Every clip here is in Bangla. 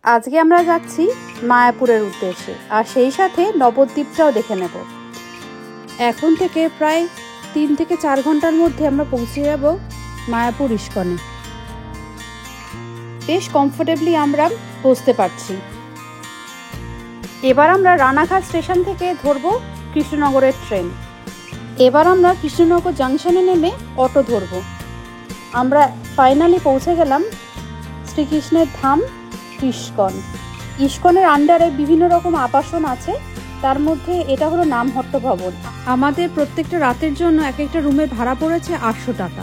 আজকে আমরা যাচ্ছি মায়াপুরের উদ্দেশ্যে, আর সেই সাথে নবদ্বীপটাও দেখে নেব। এখন থেকে প্রায় 3 থেকে 4 ঘন্টার মধ্যে আমরা পৌঁছে যাব মায়াপুর ইস্কনে। বেশ কমফোর্টেবলি আমরা বসতে পারছি। এবার আমরা রানাঘাট স্টেশন থেকে ধরব কৃষ্ণনগরের ট্রেন। এবার আমরা কৃষ্ণনগর জাংশনে নেমে অটো ধরব। আমরা ফাইনালি পৌঁছে গেলাম শ্রীকৃষ্ণের ধাম ইস্কন। ইস্কনের আন্ডারে বিভিন্ন রকম আবাসন আছে, তার মধ্যে এটা হলো নামহট্ট ভবন। আমাদের প্রত্যেকটা রাতের জন্য এক একটা রুমের ভাড়া পড়েছে 800 টাকা।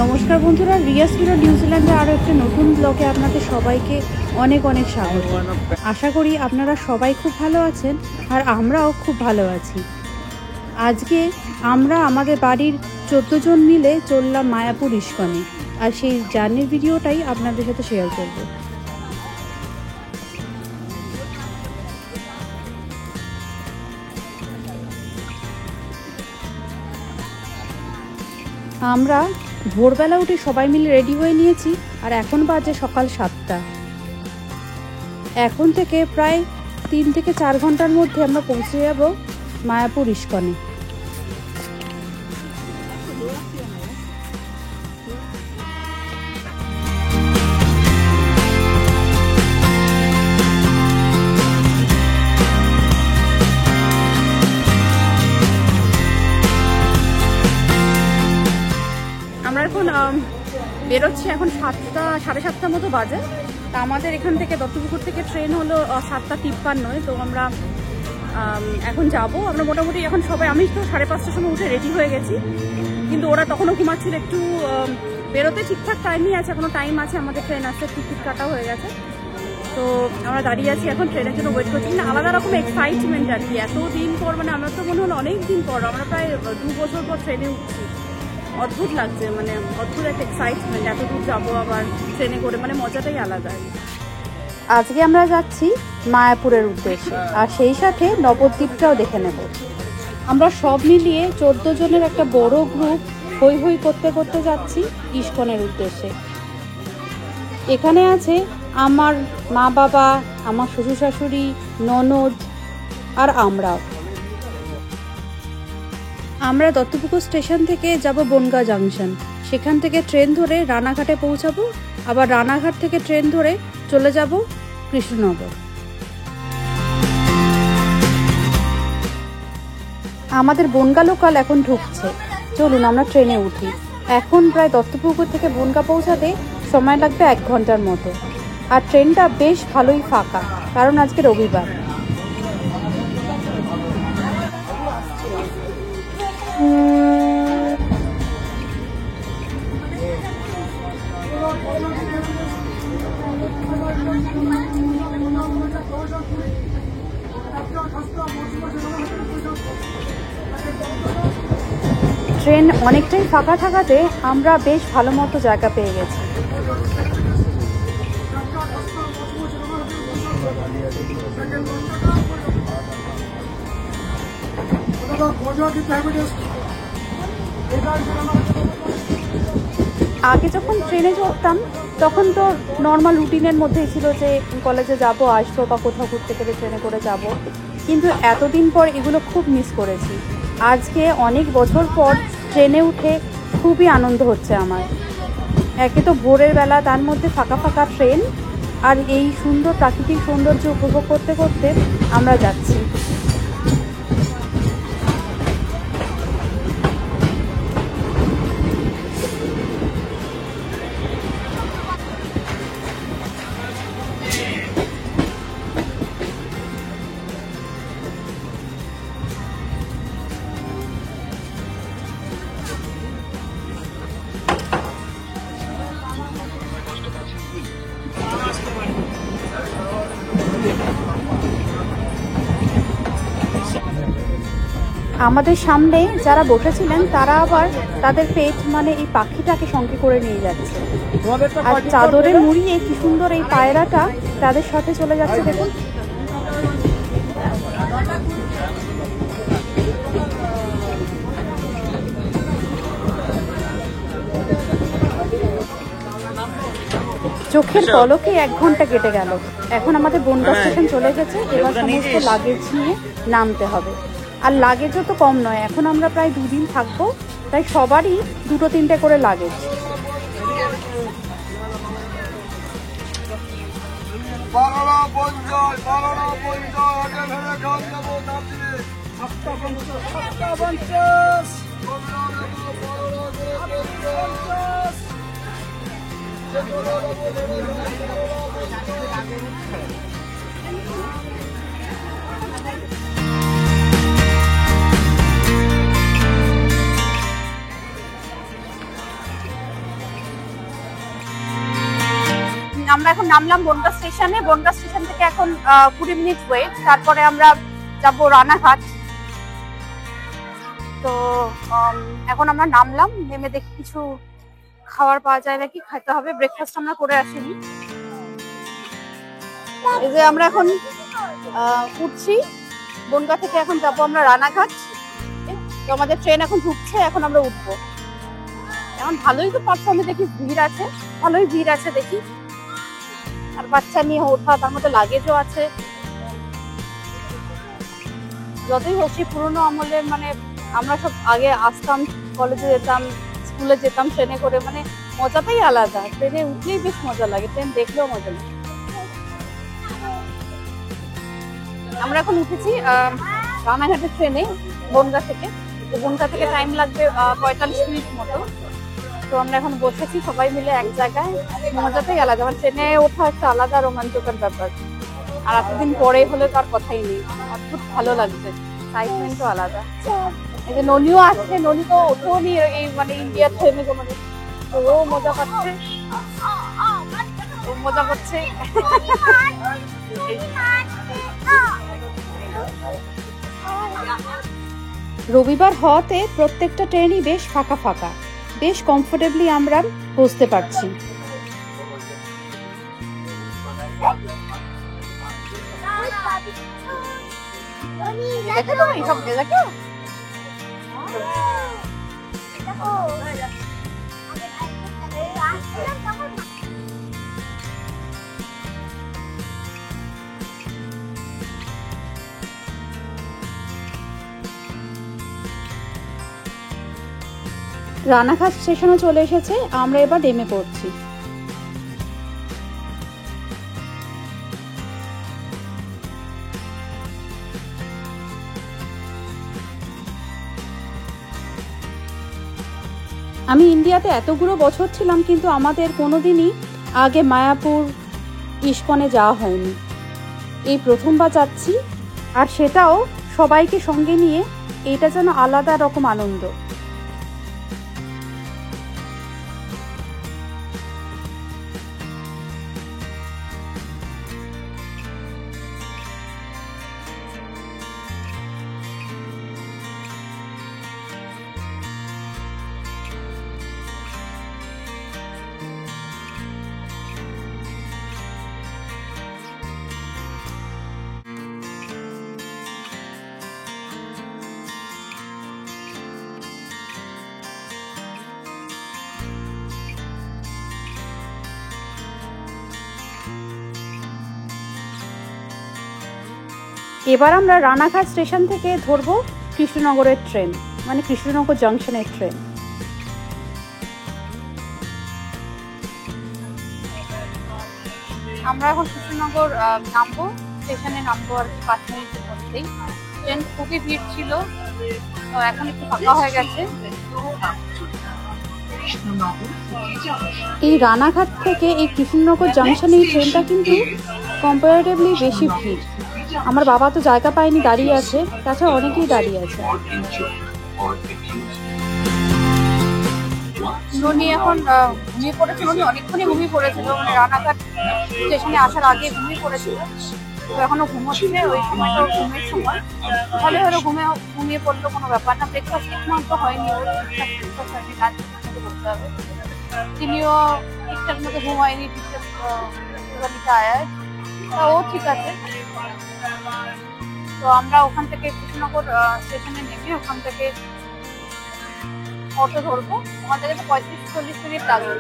নমস্কার বন্ধুরা, রিয়াস ভিডিও নিউজিল্যান্ডে আরও একটা নতুন ব্লগে আপনাদের সবাইকে অনেক অনেক স্বাগত। আশা করি আপনারা সবাই খুব ভালো আছেন, আর আমরাও খুব ভালো আছি। আজকে আমরা আমাদের বাড়ির 14 জন মিলে চললাম মায়াপুর ইস্কনে, আর সেই জার্নির ভিডিওটাই আপনাদের সাথে শেয়ার করব। আমরা ভোরবেলা উঠে সবাই মিলে রেডি হয়ে নিয়েছি, আর এখন বাজে সকাল 7টা। এখন থেকে প্রায় 3 থেকে 4 ঘন্টার মধ্যে আমরা পৌঁছে যাব মায়াপুর ইস্কনে। আমরা এখন বেরোচ্ছি, এখন 7টা সাড়ে 7টার মতো বাজে। তা আমাদের এখান থেকে দত্তপুকুর থেকে ট্রেন হলো 7:53। তো আমরা এখন যাব। আমরা মোটামুটি এখন সবাই, আমি তো 5:30টার সময় উঠে রেডি হয়ে গেছি, কিন্তু ওরা তখনও ঘুমাচ্ছিল। একটু বেরোতে ঠিকঠাক টাইমই আছে, এখনো টাইম আছে, আমাদের ট্রেন আসতে টিকিট কাটা হয়ে গেছে। তো আমরা দাঁড়িয়ে আছি এখন, ট্রেনের জন্য ওয়েট করছি। না, আলাদা রকম এক্সাইটমেন্ট আর কি, এতদিন পর, মানে আমার তো মনে হলো অনেক দিন পর, আমরা প্রায় 2 বছর পর ট্রেনে উঠছি। অদ্ভুত লাগছে, মানে অদ্ভুত একটা এক্সাইটমেন্ট, এত দূর যাবো আবার ট্রেনে করে, মানে মজাটাই আলাদা। আজকে আমরা যাচ্ছি মায়াপুরের উদ্দেশ্যে, আর সেই সাথে নবদ্বীপটাও দেখে নেব। আমরা সব মিলিয়ে 14 জনের একটা বড় গ্রুপ হই হই করতে করতে যাচ্ছি ইস্কনের উদ্দেশ্যে। এখানে আছে আমার মা বাবা, আমার শ্বশুর শাশুড়ি, ননদ, আর আমরাও। আমরা দত্তপুকুর স্টেশন থেকে যাব বনগাঁ জাংশন, সেখান থেকে ট্রেন ধরে রানাঘাটে পৌঁছাবো, আবার রানাঘাট থেকে ট্রেন ধরে চলে যাব কৃষ্ণনগর। আমাদের বনগাঁ লোকাল এখন ঢুকছে, চলুন আমরা ট্রেনে উঠি। এখন প্রায় দত্তপুকুর থেকে বনগাঁ পৌঁছাতে সময় লাগবে 1 ঘন্টার মতো, আর ট্রেনটা বেশ ভালোই ফাঁকা, কারণ আজকে রবিবার। ট্রেন অনেকটাই ফাঁকা থাকাতে আমরা বেশ ভালো মতো জায়গা পেয়ে গেছি। আগে যখন ট্রেনে চড়তাম তখন তো নর্মাল রুটিনের মধ্যেই ছিল যে কলেজে যাব, আসবো, বা কোথাও ঘুরতে গেলে ট্রেনে করে যাব, কিন্তু এতদিন পর এগুলো খুব মিস করেছি। আজকে অনেক বছর পর ট্রেনে উঠে খুবই আনন্দ হচ্ছে আমার। একে তো ভোরের বেলা, তার মধ্যে ফাঁকা ফাঁকা ট্রেন, আর এই সুন্দর প্রাকৃতিক সৌন্দর্য উপভোগ করতে করতে আমরা যাচ্ছি। আমাদের সামনে যারা বসেছিলেন তারা আবার তাদের পেট, মানে এই পাখিটাকে সঙ্গে করে নিয়ে যাচ্ছে, আর চাদরে মুড়িয়ে কি সুন্দর এই পায়রাটা তাদের সাথে চলে যাচ্ছে। দেখুন, চোখের পলকে 1 ঘন্টা কেটে গেল। এখন আমাদের বনগাঁ স্টেশন চলে গেছে, এবার সমস্ত লাগেজ নিয়ে নামতে হবে। আর লাগেজও তো কম নয়, এখন আমরা প্রায় 2 দিন থাকবো, তাই সবারই 2-3টে করে লাগেজ। আমরা এখন নামলাম বনগাঁ স্টেশনে। বনগাঁ স্টেশন থেকে এখন 20 মিনিট ওয়েট, তারপরে আমরা যাব রানাঘাট। তো এখন আমরা নামলাম, নেমে দেখি কিছু খাবার পাওয়া যায় নাকি, খেতে হবে। ব্রেকফাস্ট আমরা করে আসিনি। এই যে আমরা এখন উঠছি বনগাঁ থেকে, এখন যাবো আমরা রানাঘাট। তো আমাদের ট্রেন এখন ঢুকছে, এখন আমরা উঠবো। এখন ভালোই তো প্ল্যাটফর্মে দেখি ভিড় আছে, ভালোই ভিড় আছে দেখি। আর বাচ্চা নিয়ে ওঠা, তার মধ্যে লাগেজও আছে। যতই হোক সেই পুরোনো আমলের, মানে আমরা সব আগে আসতাম, কলেজে যেতাম, স্কুলে যেতাম ট্রেনে করে, মানে মজাটাই আলাদা। ট্রেনে উঠলেই বেশ মজা লাগে, ট্রেন দেখলেও মজা লাগে। আমরা এখন উঠেছি রানাঘাটের ট্রেনে বনগাঁ থেকে। তো বনগাঁ থেকে টাইম লাগবে 45 মিনিট মতো। তো আমরা এখন বসেছি সবাই মিলে এক জায়গায়, মজাটাই আলাদা। আমার ট্রেনে ওঠা একটা আলাদা রোমাঞ্চকর ব্যাপার। আর এতদিন পরে হলে তার কথাই নেই, অদ্ভুত ভালো লাগছে, এক্সাইটমেন্টও আলাদা। এই যে ননিও আসছে, ননি তো ওঠেও নি এই মানে ইন্ডিয়ার ট্রেনে কোনোদিন, তো ও মজা পাচ্ছে, ও মজা করছে। রবিবার হওয়াতে প্রত্যেকটা ট্রেনই বেশ ফাঁকা ফাঁকা, বেশ কমফোর্টেবলি আমরা বসতে পারছি। রানাঘাট স্টেশনে চলে এসেছে, আমরা এবার নেমে পড়ছি। আমি ইন্ডিয়াতে এতগুলো বছর ছিলাম, কিন্তু আমাদের কোনোদিনই আগে মায়াপুর ইস্কনে যাওয়া হয়নি। এই প্রথমবার যাচ্ছি, আর সেটাও সবাইকে সঙ্গে নিয়ে। এটা যেন আলাদা রকম আনন্দ। এবার আমরা রানাঘাট স্টেশন থেকে ধরবো কৃষ্ণনগরের ট্রেন, মানে কৃষ্ণনগর জংশনের ট্রেন। আমরা এখন কৃষ্ণনগর নামবো, স্টেশনে নামবো আর 5 মিনিটের মধ্যেই। ট্রেন খুবই ভিড় ছিল, তো এখন একটু ফাঁকা হয়ে গেছে। এই রানাঘাট থেকে এই কৃষ্ণনগর জংশনে এই ট্রেনটা কিন্তু কম্পারেটিভলি বেশি ভিড়। আমার বাবা তো জায়গা পায়নি, দাঁড়িয়ে আছে, তাছাড়া অনেকেই দাঁড়িয়ে আছে। ননি এখন ঘুমিয়ে পড়েছে, ননি অনেকক্ষণই ঘুমিয়ে পড়েছিল, মানে রানাঘাট স্টেশনে আসার আগে ঘুমিয়ে পড়েছিল। তো এখনো ঘুমোচ্ছে, ওই সময়টা ঘুমের সময়, তাহলে হলো ঘুমিয়ে পড়লো, কোনো ব্যাপার না। ব্রেকফাস্ট ঠিকঠাক তো হয়নি, ওর ঠিকঠাক ব্রেকফাস্ট হয়নি, লাঞ্চ ঠিকঠাক করতে হবে। তিনিও ঠিকঠাক মতো ঘুমায়নি, ঠিকঠাক আয়ায়, তা ও ঠিক আছে। তো আমরা ওখান থেকে কৃষ্ণনগর স্টেশনে নেমে ওখান থেকে অটো ধরবো। ওখান থেকে তো 35-40 মিনিট লাগবে।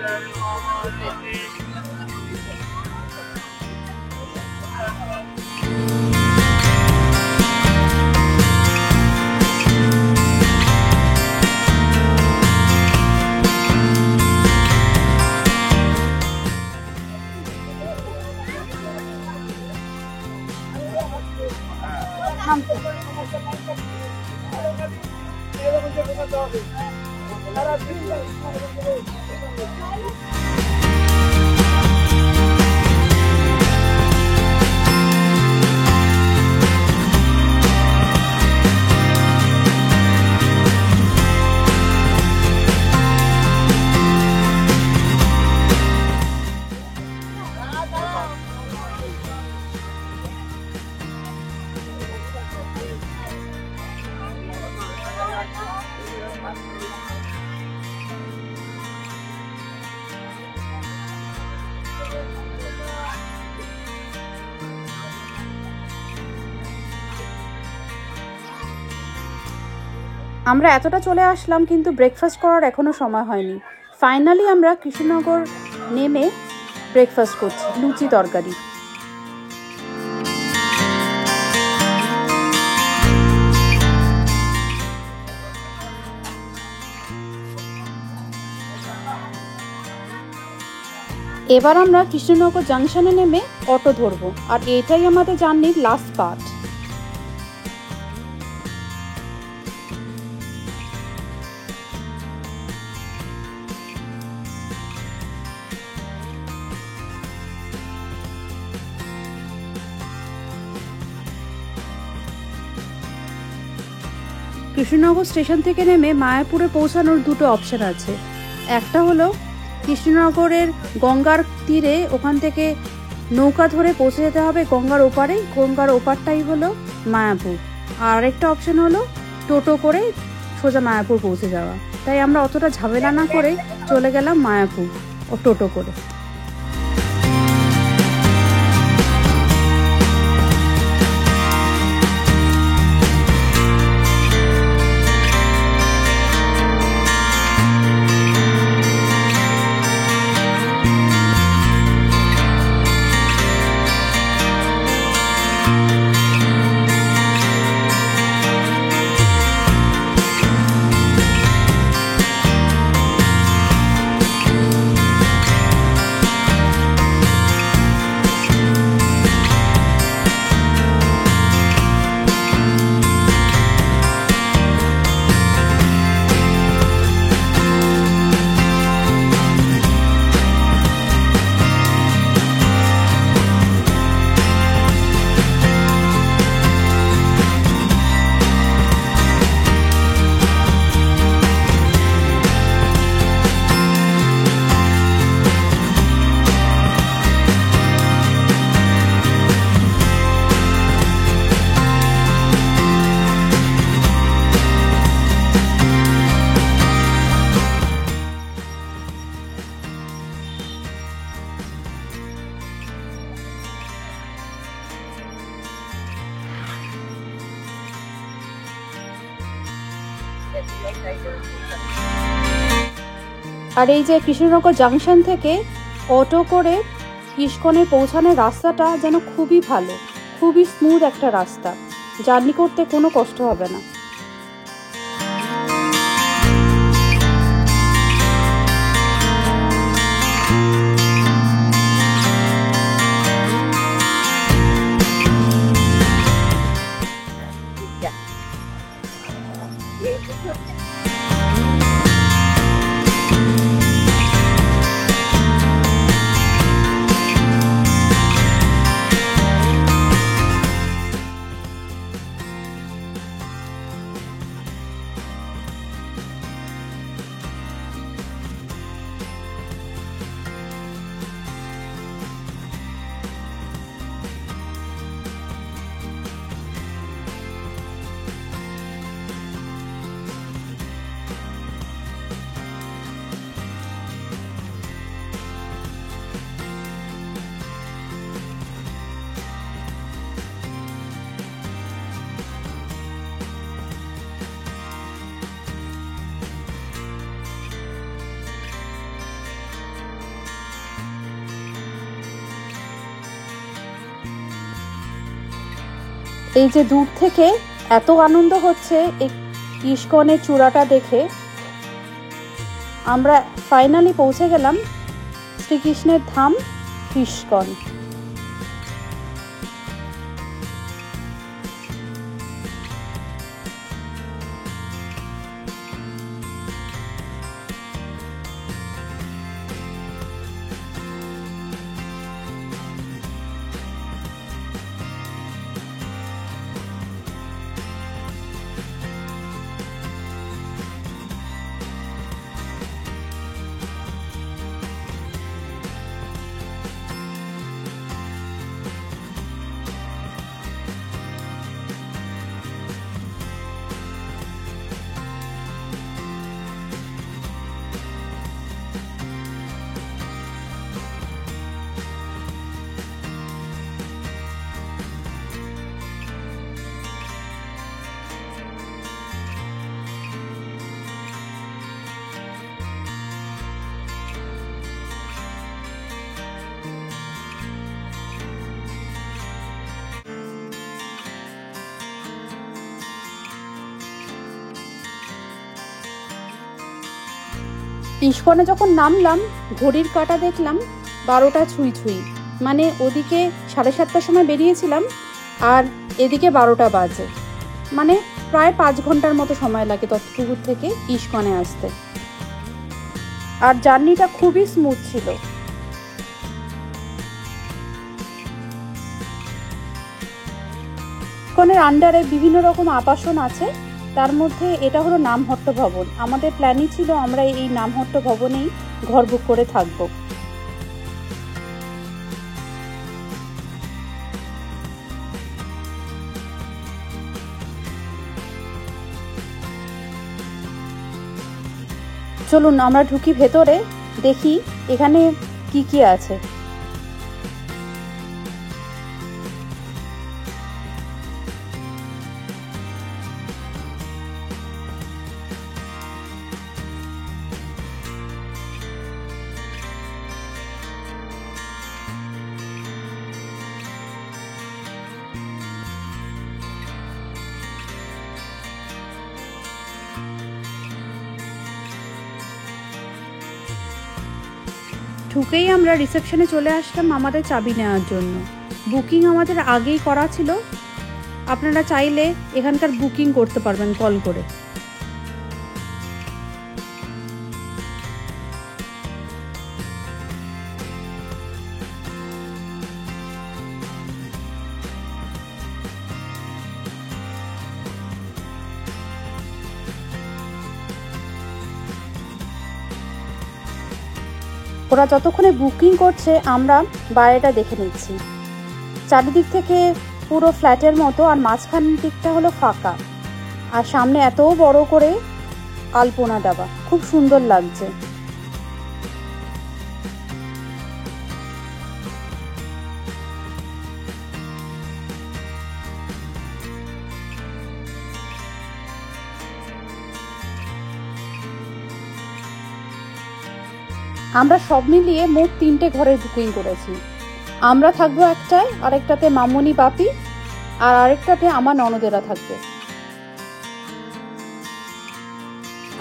আমরা এতটা চলে আসলাম কিন্তু ব্রেকফাস্ট করার এখনো সময় হয়নি। ফাইনালি আমরা কৃষ্ণনগর নেমে ব্রেকফাস্ট করছি, লুচি তরকারি। এবার আমরা কৃষ্ণনগর জাংশনে নেমে অটো ধরবো, আর এটাই আমাদের জার্নির লাস্ট পার্ট। কৃষ্ণনগর স্টেশন থেকে নেমে মায়াপুরে পৌঁছানোর দুটো অপশন আছে। একটা হলো কৃষ্ণনগরের গঙ্গার তীরে, ওখান থেকে নৌকা ধরে পৌঁছে যেতে হবে গঙ্গার ওপারে, গঙ্গার ওপারটাই হলো মায়াপুর। আর আরেকটা অপশন হলো টোটো করে সোজা মায়াপুর পৌঁছে যাওয়া। তাই আমরা অতটা ঝামেলা না করে চলে গেলাম মায়াপুর ও টোটো করে। আর এই যে কৃষ্ণনগর জাংশন থেকে অটো করে ইস্কনে পৌঁছানোর রাস্তাটা যেন খুবই ভালো, খুবই স্মুথ একটা রাস্তা, জার্নি করতে কোনো কষ্ট হবে না। এই যে দূর থেকে এত আনন্দ হচ্ছে এই ইস্কনের চূড়াটা দেখে। আমরা ফাইনালি পৌঁছে গেলাম শ্রীকৃষ্ণের ধাম ইস্কন। ইস্কনে যখন নামলাম ঘড়ির কাঁটা দেখলাম 12টা ছুঁই ছুঁই, মানে ওদিকে 7:30টার সময় বেরিয়েছিলাম আর এদিকে 12টা বাজে, মানে প্রায় 5 ঘন্টার মতো সময় লাগে দত্তপুকুর থেকে ইস্কনে আসতে। আর জার্নিটা খুবই স্মুথ ছিল। ইস্কনের আন্ডারে বিভিন্ন রকম আবাসন আছে, তার মধ্যে এটা হলো নামহট্ট ভবন। আমাদের প্ল্যানই ছিল আমরা এই নামহট্ট ভবনেই ঘর বুক করে থাকবো। চলুন আমরা ঢুকি ভেতরে, দেখি এখানে কি কি আছে। ঢুকেই আমরা রিসেপশনে চলে আসলাম আমাদের চাবি নেওয়ার জন্য। বুকিং আমাদের আগেই করা ছিল, আপনারা চাইলে এখানকার বুকিং করতে পারবেন কল করে। ওরা যতক্ষণে বুকিং করছে আমরা বাইরেটা দেখে নিচ্ছি। চারিদিক থেকে পুরো ফ্ল্যাটের মতো, আর মাঝখান দিকটা হলো ফাঁকা, আর সামনে এত বড় করে আলপনা দেওয়া, খুব সুন্দর লাগছে। আমরা সব মিলিয়ে মোট 3টে ঘরের বুকিং করেছি। আমরা থাকবো একটায়, আরেকটাতে মামনি বাপি, আর আরেকটাতে আমার ননদেরা থাকবে।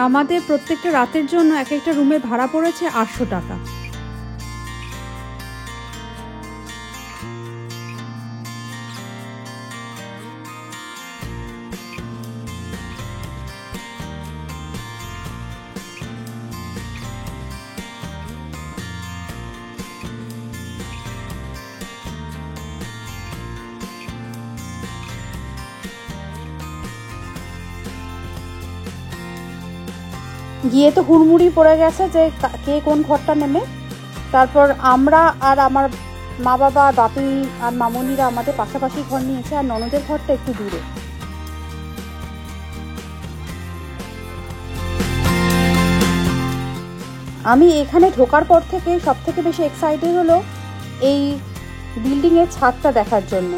আমাদের প্রত্যেকটা রাতের জন্য এক একটা রুমের ভাড়া পড়েছে 800 টাকা। গিয়ে তো হুড়মুড়ি পড়ে গেছে যে কে কোন ঘরটা নেবে। তারপর আমরা আর আমার মা বাবা, বাপি আর মামনিরা আমাদের পাশাপাশি ঘর নিয়েছে, আর ননদের ঘরটা একটু দূরে। আমি এখানে ঢোকার পর থেকে সব থেকে বেশি এক্সাইটেড হলো এই বিল্ডিংয়ের ছাদটা দেখার জন্য।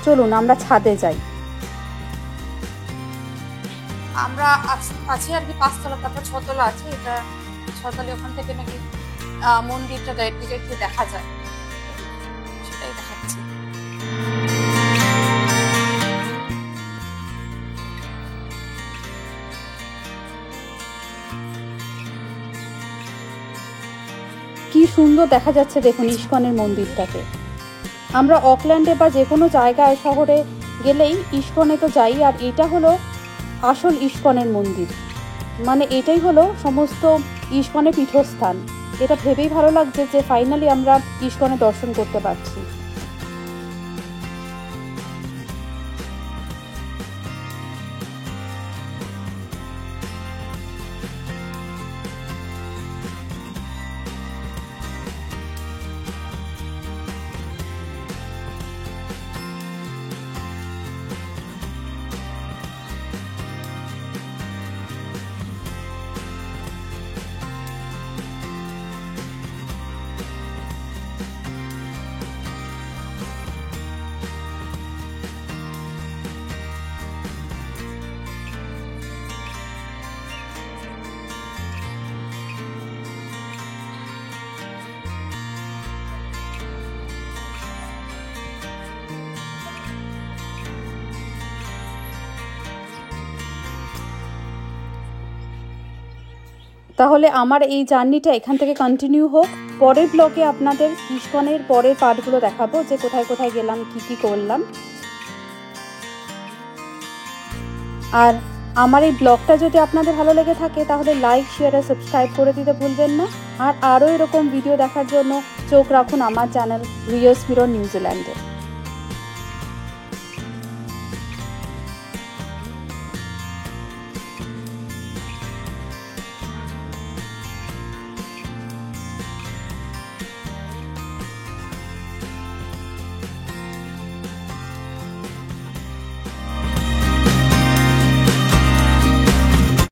চলুন আমরা ছাদে যাই। আমরা আছি আর কি 5তলা, তারপর 6তলা আছে। এটা 6তলা, ওখান থেকে নাকি মন্দিরটা ডাইরেক্টলি দেখা যায়, সেটাই দেখাচ্ছি। কি সুন্দর দেখা যাচ্ছে দেখুন ইস্কনের মন্দিরটাকে। আমরা অকল্যান্ডে বা যে কোনো জায়গায় শহরে গেলেই ইস্কনে তো যাই, আর এটা হলো আসল ইস্কনের মন্দির, মানে এটাই হলো সমস্ত ইস্কনের পীঠস্থান। এটা ভেবেই ভালো লাগছে যে ফাইনালি আমরা ইস্কনে দর্শন করতে পারছি। তাহলে আমার এই জার্নিটা এখান থেকে কন্টিনিউ হোক। পরের ব্লগে আপনাদের ইস্কনের পরের পার্টগুলো দেখাবো, যে কোথায় কোথায় গেলাম, কি কি করলাম। আর আমার এই ব্লগটা যদি আপনাদের ভালো লেগে থাকে তাহলে লাইক, শেয়ার আর সাবস্ক্রাইব করে দিতে ভুলবেন না। আর আরও এরকম ভিডিও দেখার জন্য চোখ রাখুন আমার চ্যানেল রিওস মিরর নিউজিল্যান্ডে।